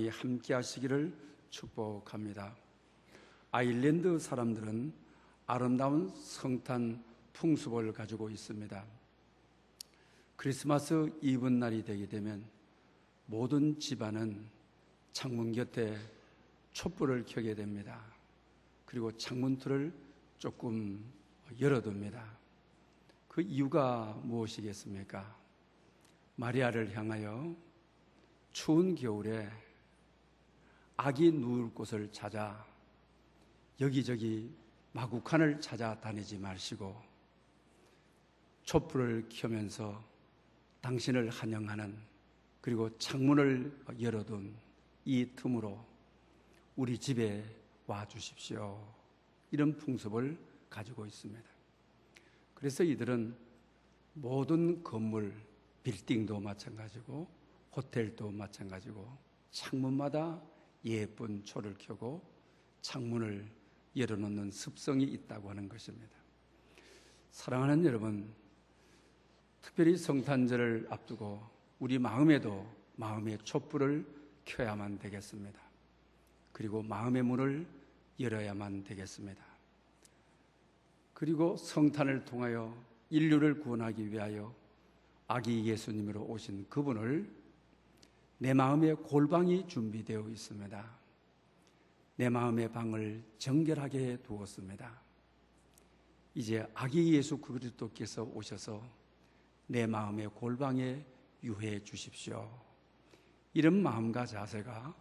함께 하시기를 축복합니다. 아일랜드 사람들은 아름다운 성탄 풍습을 가지고 있습니다. 크리스마스 이브날이 되게 되면 모든 집안은 창문 곁에 촛불을 켜게 됩니다. 그리고 창문틀을 조금 열어둡니다. 그 이유가 무엇이겠습니까? 마리아를 향하여 추운 겨울에 아기 누울 곳을 찾아 여기저기 마구간을 찾아다니지 마시고 촛불을 켜면서 당신을 환영하는, 그리고 창문을 열어둔 이 틈으로 우리 집에 와 주십시오, 이런 풍습을 가지고 있습니다. 그래서 이들은 모든 건물, 빌딩도 마찬가지고 호텔도 마찬가지고 창문마다 예쁜 초를 켜고 창문을 열어놓는 습성이 있다고 하는 것입니다. 사랑하는 여러분, 특별히 성탄절을 앞두고 우리 마음에도 마음의 촛불을 켜야만 되겠습니다. 그리고 마음의 문을 열어야만 되겠습니다. 그리고 성탄을 통하여 인류를 구원하기 위하여 아기 예수님으로 오신 그분을 내 마음의 골방이 준비되어 있습니다. 내 마음의 방을 정결하게 두었습니다. 이제 아기 예수 그리스도께서 오셔서 내 마음의 골방에 유해 주십시오. 이런 마음과 자세가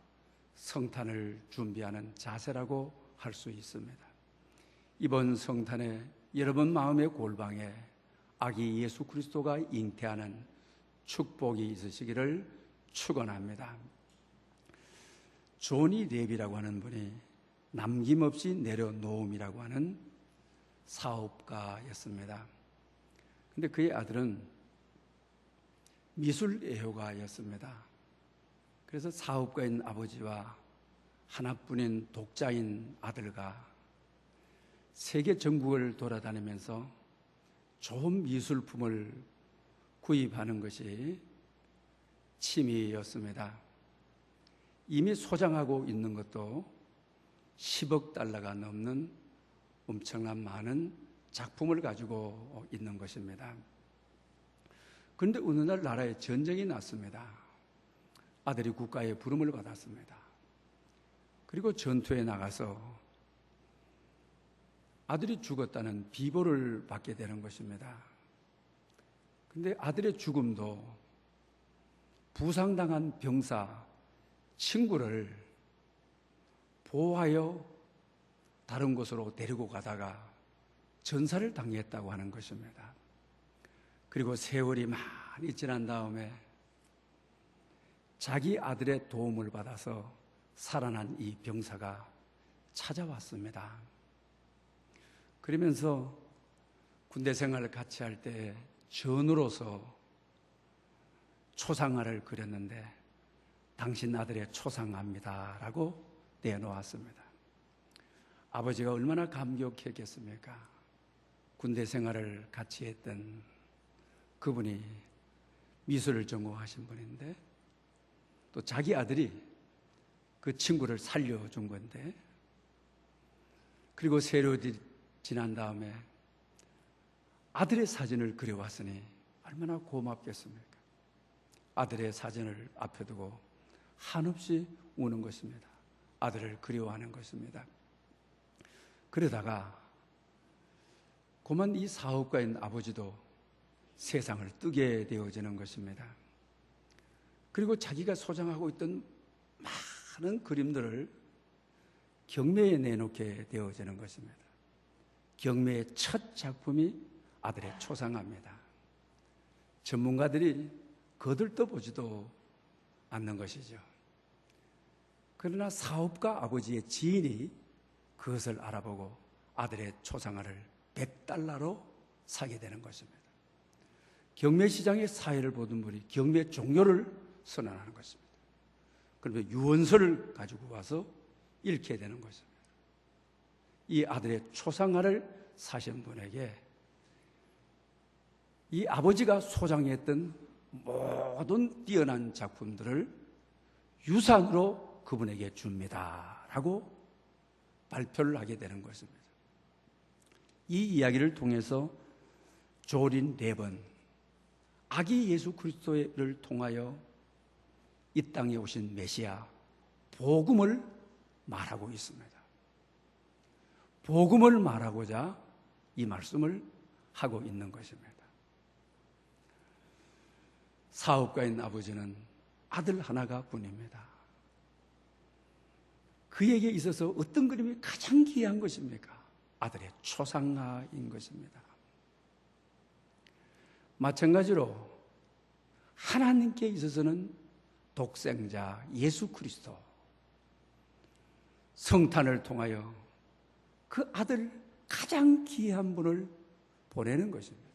성탄을 준비하는 자세라고 할 수 있습니다. 이번 성탄에 여러분 마음의 골방에 아기 예수 그리스도가 잉태하는 축복이 있으시기를 축원합니다. 조니 랩이라고 하는 분이 남김없이 내려놓음이라고 하는 사업가였습니다. 근데 그의 아들은 미술 애호가였습니다. 그래서 사업가인 아버지와 하나뿐인 독자인 아들과 세계 전국을 돌아다니면서 좋은 미술품을 구입하는 것이 취미였습니다. 이미 소장하고 있는 것도 10억 달러가 넘는 엄청난 많은 작품을 가지고 있는 것입니다. 그런데 어느 날 나라에 전쟁이 났습니다. 아들이 국가의 부름을 받았습니다. 그리고 전투에 나가서 아들이 죽었다는 비보를 받게 되는 것입니다. 그런데 아들의 죽음도 부상당한 병사 친구를 보호하여 다른 곳으로 데리고 가다가 전사를 당했다고 하는 것입니다. 그리고 세월이 많이 지난 다음에 자기 아들의 도움을 받아서 살아난 이 병사가 찾아왔습니다. 그러면서 군대 생활을 같이 할 때 전우로서 초상화를 그렸는데 당신 아들의 초상화입니다 라고 내놓았습니다. 아버지가 얼마나 감격했겠습니까? 군대 생활을 같이 했던 그분이 미술을 전공하신 분인데 또 자기 아들이 그 친구를 살려준 건데, 그리고 세월이 지난 다음에 아들의 사진을 그려왔으니 얼마나 고맙겠습니까? 아들의 사진을 앞에 두고 한없이 우는 것입니다. 아들을 그리워하는 것입니다. 그러다가 그만 이 사업가인 아버지도 세상을 뜨게 되어지는 것입니다. 그리고 자기가 소장하고 있던 많은 그림들을 경매에 내놓게 되어지는 것입니다. 경매의 첫 작품이 아들의 초상화입니다. 전문가들이 거들떠보지도 않는 것이죠. 그러나 사업가 아버지의 지인이 그것을 알아보고 아들의 초상화를 $100로 사게 되는 것입니다. 경매시장의 사회를 보던 분이 경매 종료를 선언하는 것입니다. 그러면 유언서를 가지고 와서 읽게 되는 것입니다. 이 아들의 초상화를 사신 분에게 이 아버지가 소장했던 모든 뛰어난 작품들을 유산으로 그분에게 줍니다 라고 발표를 하게 되는 것입니다. 이 이야기를 통해서 조린 랩은 아기 예수 그리스도를 통하여 이 땅에 오신 메시아 복음을 말하고 있습니다. 복음을 말하고자 이 말씀을 하고 있는 것입니다. 사업가인 아버지는 아들 하나가 뿐입니다. 그에게 있어서 어떤 그림이 가장 귀한 것입니까? 아들의 초상화인 것입니다. 마찬가지로 하나님께 있어서는 독생자 예수 그리스도 성탄을 통하여 그 아들 가장 귀한 분을 보내는 것입니다.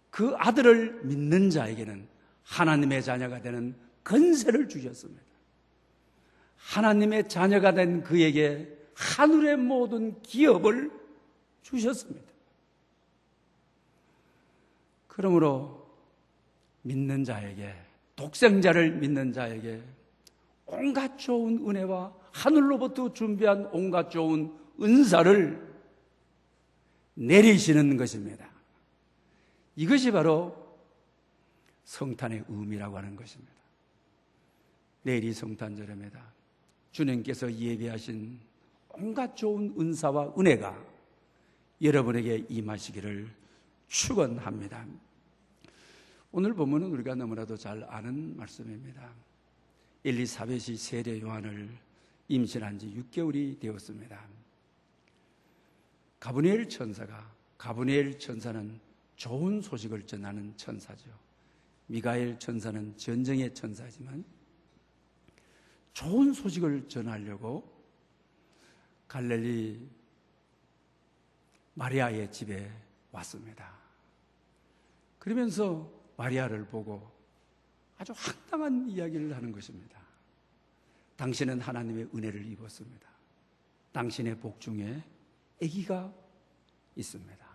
그 아들을 믿는 자에게는 하나님의 자녀가 되는 권세를 주셨습니다. 하나님의 자녀가 된 그에게 하늘의 모든 기업을 주셨습니다. 그러므로 믿는 자에게, 독생자를 믿는 자에게 온갖 좋은 은혜와 하늘로부터 준비한 온갖 좋은 은사를 내리시는 것입니다. 이것이 바로 성탄의 의미라고 하는 것입니다. 내일이 성탄절입니다. 주님께서 예비하신 온갖 좋은 은사와 은혜가 여러분에게 임하시기를 축원합니다. 오늘 본문은 우리가 너무나도 잘 아는 말씀입니다. 엘리사벳이 세례 요한을 임신한 지 6개월이 되었습니다. 가브리엘 천사는 좋은 소식을 전하는 천사죠. 미가엘 천사는 전쟁의 천사지만 좋은 소식을 전하려고 갈릴리 마리아의 집에 왔습니다. 그러면서 마리아를 보고 아주 황당한 이야기를 하는 것입니다. 당신은 하나님의 은혜를 입었습니다. 당신의 복중에 아기가 있습니다.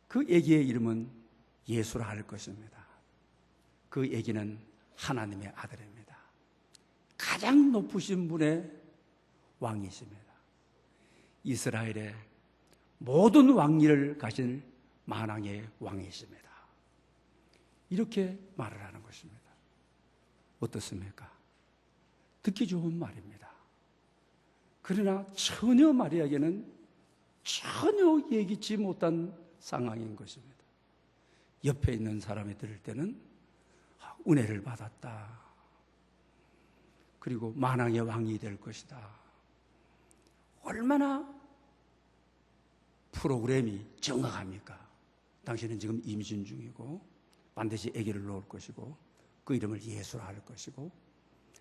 그 아기의 이름은 예수라 할 것입니다. 그 아기는 하나님의 아들입니다. 가장 높으신 분의 왕이십니다. 이스라엘의 모든 왕위를 가진 만왕의 왕이십니다. 이렇게 말을 하는 것입니다. 어떻습니까? 듣기 좋은 말입니다. 그러나 전혀 마리아에게는 전혀 예기치 못한 상황인 것입니다. 옆에 있는 사람이 들을 때는 은혜를 받았다. 그리고 만왕의 왕이 될 것이다. 얼마나 프로그램이 정확합니까? 당신은 지금 임신 중이고 반드시 아기를 놓을 것이고 그 이름을 예수라 할 것이고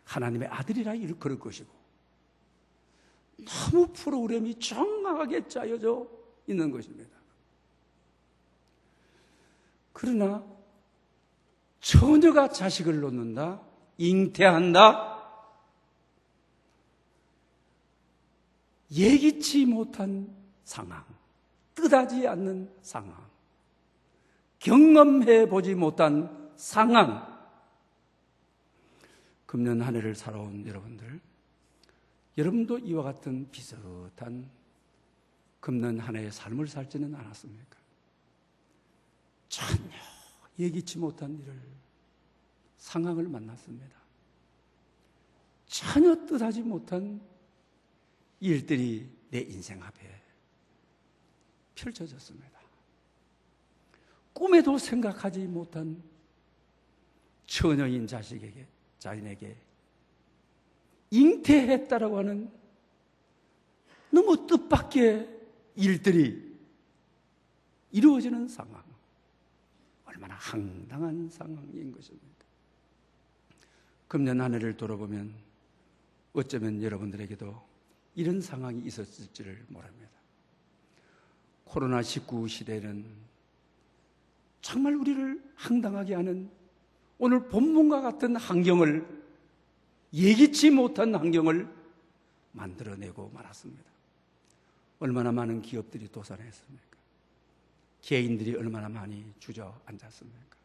하나님의 아들이라 일컬을 것이고 너무 프로그램이 정확하게 짜여져 있는 것입니다. 그러나 처녀가 자식을 놓는다, 잉태한다, 예기치 못한 상황, 뜻하지 않는 상황, 경험해 보지 못한 상황. 금년 한 해를 살아온 여러분도 이와 같은 비슷한 금년 한 해의 삶을 살지는 않았습니까? 전혀 예기치 못한 상황을 만났습니다. 전혀 뜻하지 못한 일들이 내 인생 앞에 펼쳐졌습니다. 꿈에도 생각하지 못한 처녀인 자신에게 잉태했다라고 하는 너무 뜻밖의 일들이 이루어지는 상황. 얼마나 황당한 상황인 것입니까? 금년 한 해를 돌아보면 어쩌면 여러분들에게도 이런 상황이 있었을지를 모릅니다. 코로나19 시대는 정말 우리를 황당하게 하는 오늘 본문과 같은 환경을, 예기치 못한 환경을 만들어내고 말았습니다. 얼마나 많은 기업들이 도산했습니까? 개인들이 얼마나 많이 주저앉았습니까?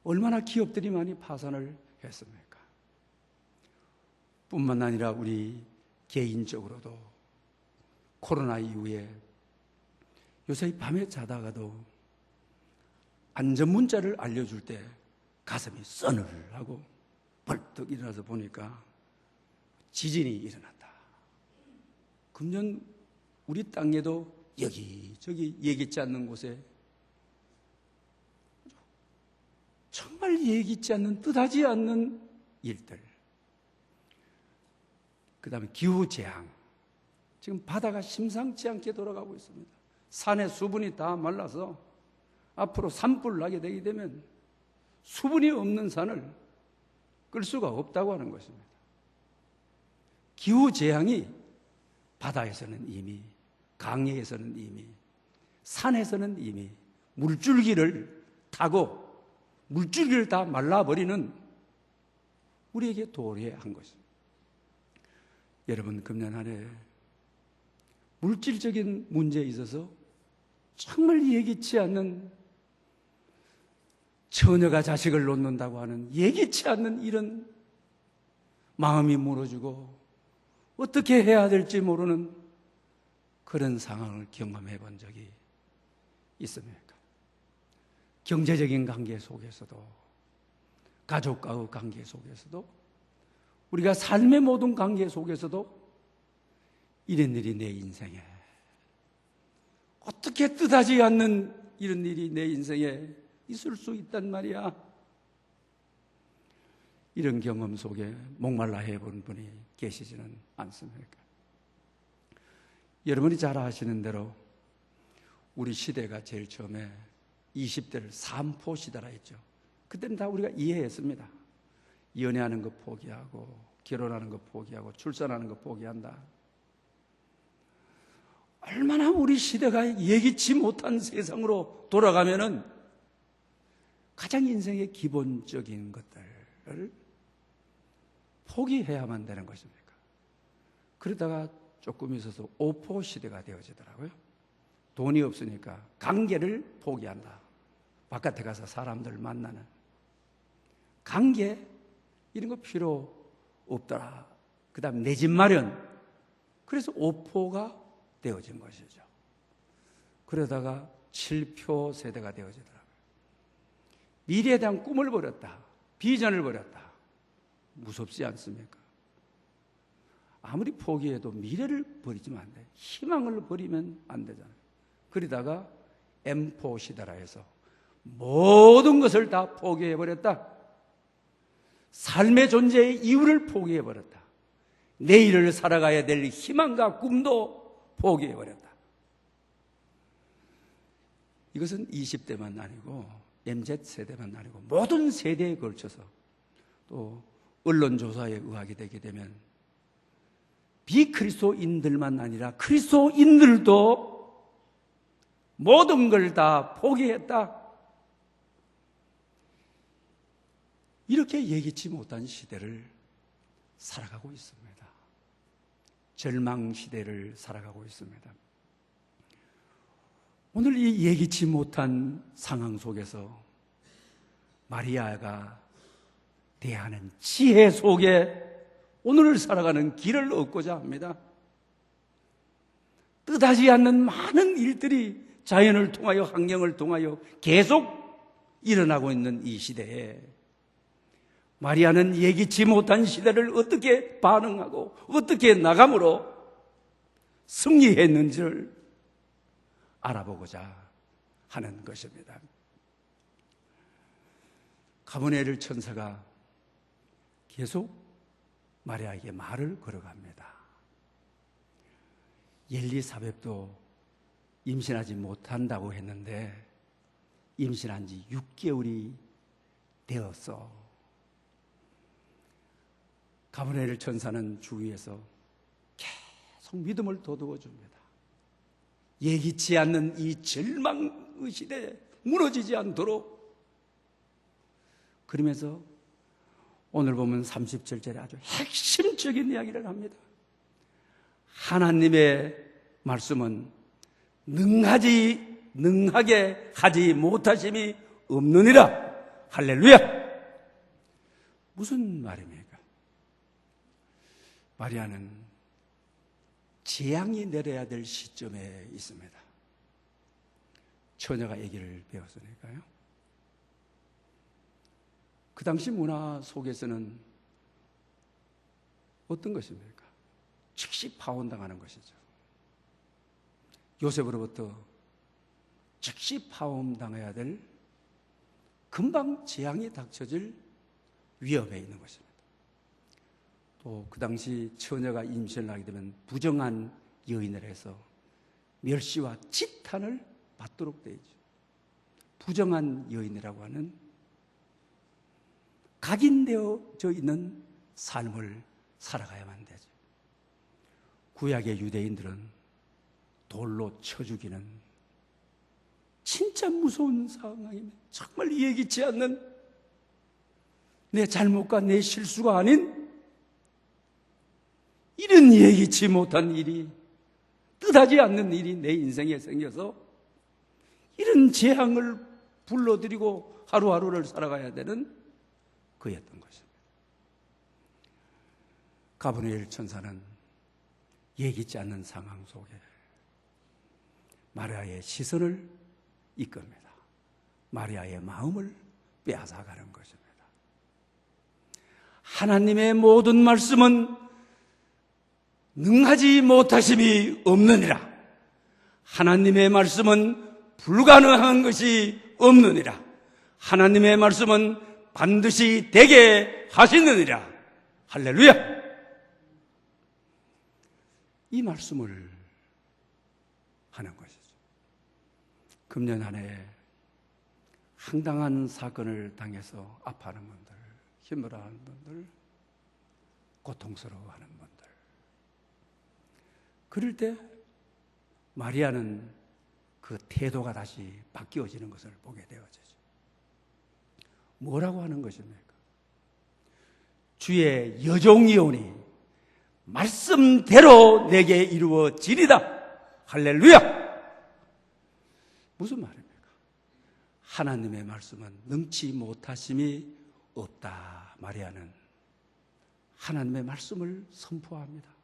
얼마나 기업들이 많이 파산을 했습니까? 뿐만 아니라 우리 개인적으로도 코로나 이후에 요새 밤에 자다가도 안전문자를 알려줄 때 가슴이 서늘하고 벌떡 일어나서 보니까 지진이 일어났다. 금년 우리 땅에도 여기저기 예기치 않는 곳에 정말 예기치 않는, 뜻하지 않는 일들, 그 다음에 기후재앙, 지금 바다가 심상치 않게 돌아가고 있습니다. 산의 수분이 다 말라서 앞으로 산불 나게 되게 되면 수분이 없는 산을 끌 수가 없다고 하는 것입니다. 기후재앙이 바다에서는 이미, 강해에서는 이미, 산에서는 이미 물줄기를 타고 물줄기를 다 말라버리는 우리에게 도래한 것입니다. 여러분, 금년 한 해 물질적인 문제에 있어서 정말 예기치 않는, 처녀가 자식을 놓는다고 하는 예기치 않는 이런 마음이 무너지고 어떻게 해야 될지 모르는 그런 상황을 경험해 본 적이 있습니까? 경제적인 관계 속에서도, 가족과의 관계 속에서도, 우리가 삶의 모든 관계 속에서도 이런 일이 내 인생에, 어떻게 뜻하지 않는 이런 일이 내 인생에 있을 수 있단 말이야. 이런 경험 속에 목말라 해본 분이 계시지는 않습니까? 여러분이 잘 아시는 대로 우리 시대가 제일 처음에 20대를 삼포 시대라 했죠. 그때는 다 우리가 이해했습니다. 연애하는 거 포기하고, 결혼하는 거 포기하고, 출산하는 거 포기한다. 얼마나 우리 시대가 예기치 못한 세상으로 돌아가면은 가장 인생의 기본적인 것들을 포기해야만 되는 것입니까? 그러다가 조금 있어서 오포 시대가 되어지더라고요. 돈이 없으니까 관계를 포기한다. 바깥에 가서 사람들 만나는 관계, 이런 거 필요 없더라. 그 다음 내 집 마련. 그래서 오포가 되어진 것이죠. 그러다가 7표 세대가 되어지더라고요. 미래에 대한 꿈을 버렸다. 비전을 버렸다. 무섭지 않습니까? 아무리 포기해도 미래를 버리지면 안 돼. 희망을 버리면 안 되잖아요. 그러다가 M4 시대라 해서 모든 것을 다 포기해버렸다. 삶의 존재의 이유를 포기해버렸다. 내일을 살아가야 될 희망과 꿈도 포기해버렸다. 이것은 20대만 아니고 MZ세대만 아니고 모든 세대에 걸쳐서, 또 언론조사에 의하게 되게 되면 비그리스도인들만 아니라 그리스도인들도 모든 걸 다 포기했다. 이렇게 예기치 못한 시대를 살아가고 있습니다. 절망 시대를 살아가고 있습니다. 오늘 이 예기치 못한 상황 속에서 마리아가 대하는 지혜 속에 오늘을 살아가는 길을 얻고자 합니다. 뜻하지 않는 많은 일들이 자연을 통하여, 환경을 통하여 계속 일어나고 있는 이 시대에 마리아는 예기치 못한 시대를 어떻게 반응하고 어떻게 나감으로 승리했는지를 알아보고자 하는 것입니다. 가브리엘 천사가 계속 마리아에게 말을 걸어갑니다. 엘리사벳도 임신하지 못한다고 했는데 임신한 지 6개월이 되었어. 가브리엘 천사는 주위에서 계속 믿음을 돋워 줍니다. 예기치 않는 이 절망의 시대에 무너지지 않도록. 그러면서 오늘 보면 30절절에 아주 핵심적인 이야기를 합니다. 하나님의 말씀은 능하게 하지 못하심이 없느니라. 할렐루야. 무슨 말입니까? 마리아는 재앙이 내려야 될 시점에 있습니다. 처녀가 아기를 배웠으니까요. 그 당시 문화 속에서는 어떤 것입니까? 즉시 파혼당하는 것이죠. 요셉으로부터 즉시 파혼당해야 될, 금방 재앙이 닥쳐질 위협에 있는 것입니다. 또 그 당시 처녀가 임신을 하게 되면 부정한 여인을 해서 멸시와 지탄을 받도록 되어 있죠. 부정한 여인이라고 하는 각인되어져 있는 삶을 살아가야만 되죠. 구약의 유대인들은 돌로 쳐 죽이는 진짜 무서운 상황입니다. 정말 예기치 않는, 내 잘못과 내 실수가 아닌 이런 예기치 못한 일이, 뜻하지 않는 일이 내 인생에 생겨서 이런 재앙을 불러들이고 하루하루를 살아가야 되는 그였던 것입니다. 가브리엘 천사는 예기치 않는 상황 속에 마리아의 시선을 이끕니다. 마리아의 마음을 빼앗아가는 것입니다. 하나님의 모든 말씀은 능하지 못하심이 없느니라. 하나님의 말씀은 불가능한 것이 없느니라. 하나님의 말씀은 반드시 되게 하시느니라. 할렐루야! 이 말씀을 하는 것이죠. 금년 한 해 황당한 사건을 당해서 아파하는 분들, 힘들어하는 분들, 고통스러워하는 분들, 그럴 때 마리아는 그 태도가 다시 바뀌어지는 것을 보게 되어지죠. 뭐라고 하는 것입니까? 주의 여종이오니 말씀대로 내게 이루어지리다. 할렐루야! 무슨 말입니까? 하나님의 말씀은 능치 못하심이 없다. 마리아는 하나님의 말씀을 선포합니다.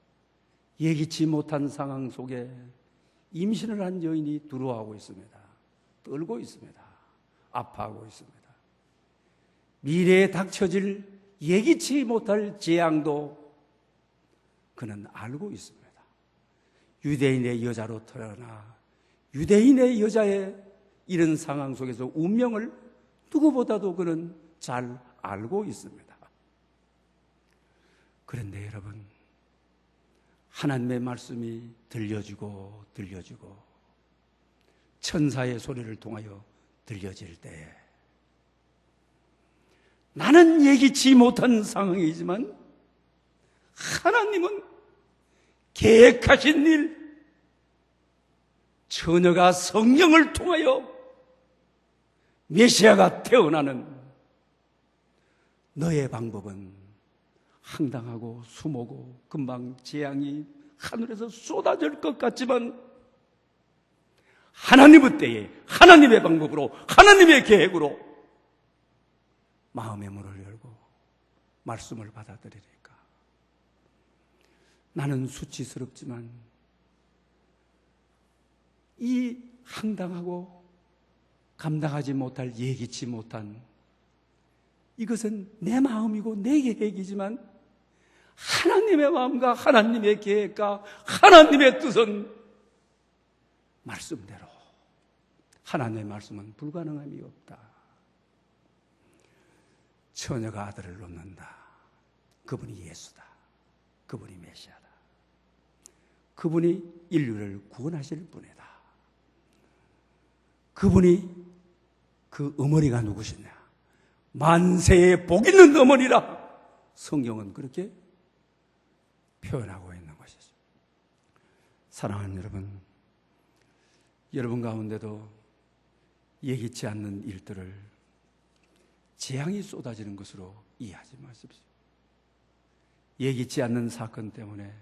예기치 못한 상황 속에 임신을 한 여인이 두려워하고 있습니다. 떨고 있습니다. 아파하고 있습니다. 미래에 닥쳐질 예기치 못할 재앙도 그는 알고 있습니다. 유대인의 여자로 태어나 유대인의 여자의 이런 상황 속에서 운명을 누구보다도 그는 잘 알고 있습니다. 그런데 여러분, 하나님의 말씀이 들려지고 천사의 소리를 통하여 들려질 때 나는 예기치 못한 상황이지만 하나님은 계획하신 일, 처녀가 성령을 통하여 메시아가 태어나는 너의 방법은 황당하고 수모고 금방 재앙이 하늘에서 쏟아질 것 같지만 하나님의 때에 하나님의 방법으로 하나님의 계획으로 마음의 문을 열고 말씀을 받아들이니까 나는 수치스럽지만 이 황당하고 감당하지 못할 예기치 못한 이것은 내 마음이고 내 계획이지만 하나님의 마음과 하나님의 계획과 하나님의 뜻은 말씀대로, 하나님의 말씀은 불가능함이 없다. 처녀가 아들을 놓는다. 그분이 예수다. 그분이 메시아다. 그분이 인류를 구원하실 분이다. 그분이 그 어머니가 누구시냐? 만세에 복 있는 어머니라 성경은 그렇게 표현하고 있는 것이죠. 사랑하는 여러분 가운데도 예기치 않는 일들을 재앙이 쏟아지는 것으로 이해하지 마십시오. 예기치 않는 사건 때문에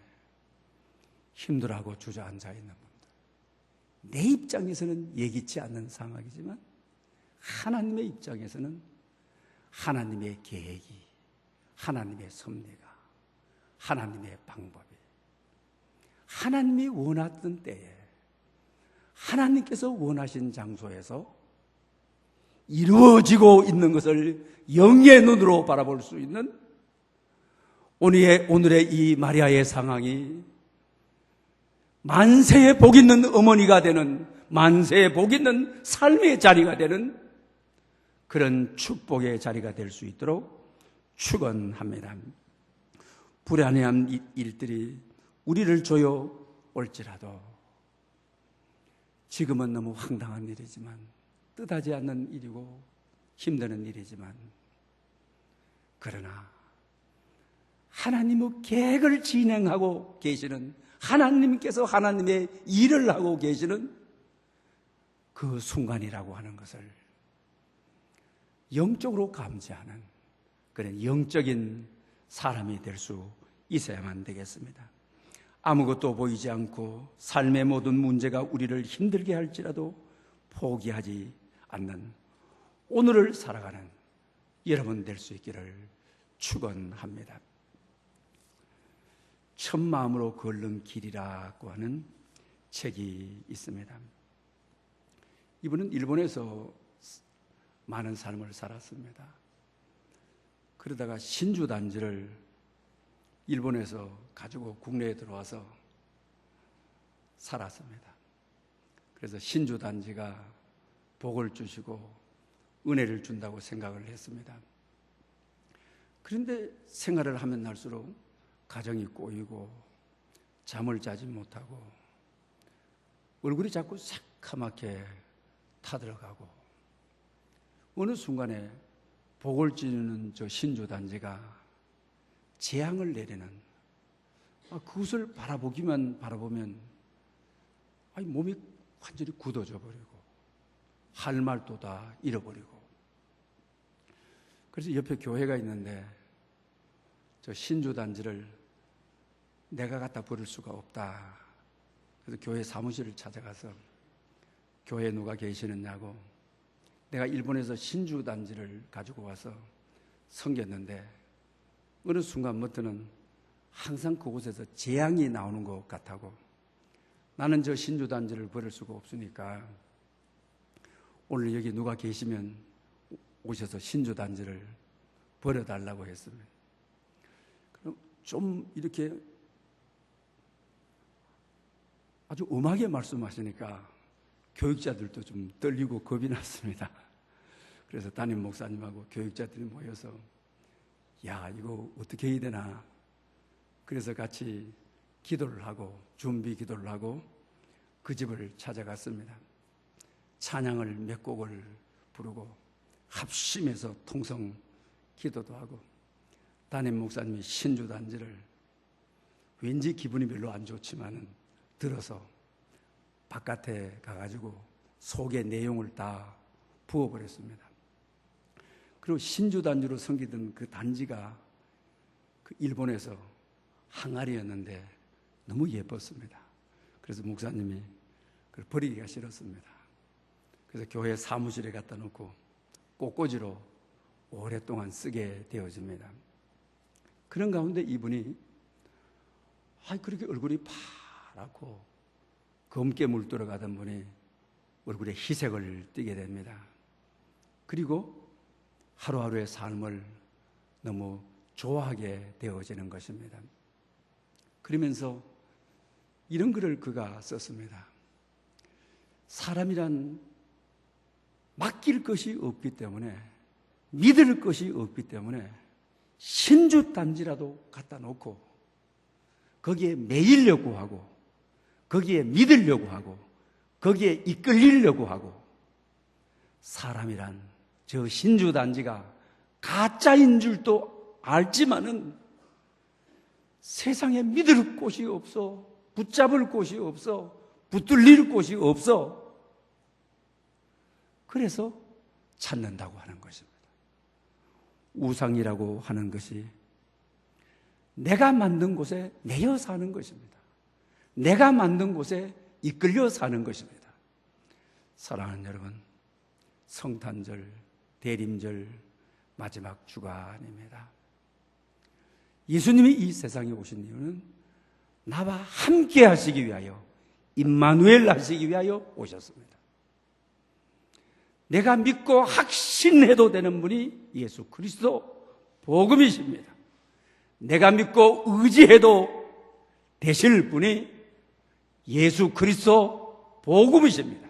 힘들어하고 주저앉아 있는 분들, 내 입장에서는 예기치 않는 상황이지만 하나님의 입장에서는 하나님의 계획이, 하나님의 섭리가, 하나님의 방법이, 하나님이 원하던 때에 하나님께서 원하신 장소에서 이루어지고 있는 것을 영의 눈으로 바라볼 수 있는 오늘의 이 마리아의 상황이 만세에 복 있는 어머니가 되는, 만세에 복 있는 삶의 자리가 되는 그런 축복의 자리가 될 수 있도록 축원합니다. 불안해한 일들이 우리를 조여올지라도 지금은 너무 황당한 일이지만, 뜻하지 않는 일이고 힘드는 일이지만, 그러나 하나님의 계획을 진행하고 계시는, 하나님께서 하나님의 일을 하고 계시는 그 순간이라고 하는 것을 영적으로 감지하는 그런 영적인 사람이 될 수 있어야만 되겠습니다. 아무것도 보이지 않고 삶의 모든 문제가 우리를 힘들게 할지라도 포기하지 않는 오늘을 살아가는 여러분 될 수 있기를 축원합니다. 첫 마음으로 걸른 길이라고 하는 책이 있습니다. 이분은 일본에서 많은 삶을 살았습니다. 그러다가 신주단지를 일본에서 가지고 국내에 들어와서 살았습니다. 그래서 신주단지가 복을 주시고 은혜를 준다고 생각을 했습니다. 그런데 생활을 하면 할수록 가정이 꼬이고 잠을 자지 못하고 얼굴이 자꾸 새카맣게 타들어가고, 어느 순간에 복을 주는 저 신주단지가 재앙을 내리는, 그것을 바라보면 몸이 완전히 굳어져 버리고 할 말도 다 잃어버리고. 그래서 옆에 교회가 있는데 저 신주단지를 내가 갖다 버릴 수가 없다. 그래서 교회 사무실을 찾아가서 교회에 누가 계시느냐고, 내가 일본에서 신주단지를 가지고 와서 섬겼는데 어느 순간부터는 항상 그곳에서 재앙이 나오는 것 같다고, 나는 저 신주단지를 버릴 수가 없으니까 오늘 여기 누가 계시면 오셔서 신주단지를 버려달라고 했습니다. 그럼 좀 이렇게 아주 엄하게 말씀하시니까 교육자들도 좀 떨리고 겁이 났습니다. 그래서 담임 목사님하고 교육자들이 모여서 야, 이거 어떻게 해야 되나. 그래서 같이 기도를 하고 준비 기도를 하고 그 집을 찾아갔습니다. 찬양을 몇 곡을 부르고 합심해서 통성 기도도 하고, 담임 목사님이 신주단지를 왠지 기분이 별로 안 좋지만은 들어서 바깥에 가가지고 속의 내용을 다 부어버렸습니다. 그리고 신주단지로 섬기던 그 단지가 그 일본에서 항아리였는데 너무 예뻤습니다. 그래서 목사님이 그걸 버리기가 싫었습니다. 그래서 교회 사무실에 갖다 놓고 꽃꽂이로 오랫동안 쓰게 되어집니다. 그런 가운데 이분이 그렇게 얼굴이 파랗고 검게 물들어가던 분이 얼굴에 희색을 띠게 됩니다. 그리고 하루하루의 삶을 너무 좋아하게 되어지는 것입니다. 그러면서 이런 글을 그가 썼습니다. 사람이란 맡길 것이 없기 때문에, 믿을 것이 없기 때문에 신주단지라도 갖다 놓고 거기에 매이려고 하고, 거기에 믿으려고 하고, 거기에 이끌리려고 하고, 사람이란 저 신주단지가 가짜인 줄도 알지만은 세상에 믿을 곳이 없어, 붙잡을 곳이 없어, 붙들릴 곳이 없어. 그래서 찾는다고 하는 것입니다. 우상이라고 하는 것이 내가 만든 곳에 매여 사는 것입니다. 내가 만든 곳에 이끌려 사는 것입니다. 사랑하는 여러분, 성탄절, 대림절 마지막 주간입니다. 예수님이 이 세상에 오신 이유는 나와 함께 하시기 위하여, 임마누엘 하시기 위하여 오셨습니다. 내가 믿고 확신해도 되는 분이 예수 그리스도 복음이십니다. 내가 믿고 의지해도 되실 분이 예수 그리스도 복음이십니다.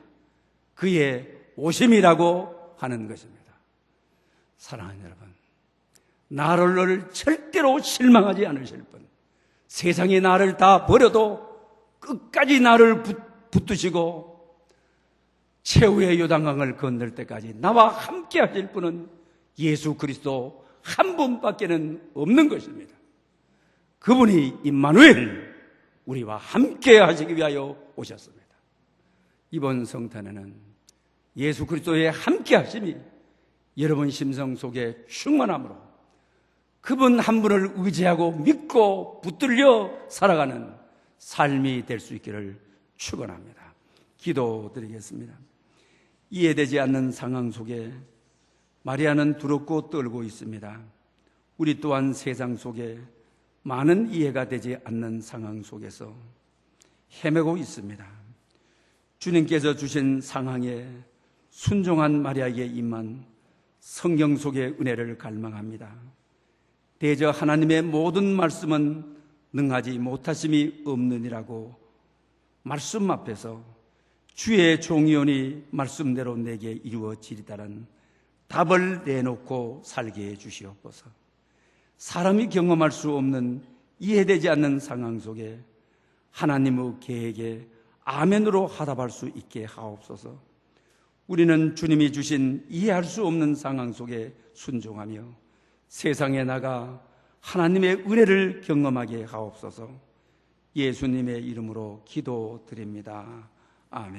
그의 오심이라고 하는 것입니다. 사랑하는 여러분, 나를 절대로 실망하지 않으실 분, 세상이 나를 다 버려도 끝까지 나를 붙드시고 최후의 요단강을 건널 때까지 나와 함께 하실 분은 예수 그리스도 한 분밖에는 없는 것입니다. 그분이 임마누엘, 우리와 함께 하시기 위하여 오셨습니다. 이번 성탄에는 예수 그리스도의 함께 하심이 여러분 심성 속에 충만함으로 그분 한 분을 의지하고 믿고 붙들려 살아가는 삶이 될 수 있기를 축원합니다. 기도드리겠습니다. 이해되지 않는 상황 속에 마리아는 두렵고 떨고 있습니다. 우리 또한 세상 속에 많은 이해가 되지 않는 상황 속에서 헤매고 있습니다. 주님께서 주신 상황에 순종한 마리아에게 임한 성경 속의 은혜를 갈망합니다. 대저 하나님의 모든 말씀은 능하지 못하심이 없느니라고 말씀 앞에서 주의 종이오니 말씀대로 내게 이루어지리다라는 답을 내놓고 살게 해주시옵소서. 사람이 경험할 수 없는 이해되지 않는 상황 속에 하나님의 계획에 아멘으로 화답할 수 있게 하옵소서. 우리는 주님이 주신 이해할 수 없는 상황 속에 순종하며 세상에 나가 하나님의 은혜를 경험하게 하옵소서. 예수님의 이름으로 기도드립니다. 아멘.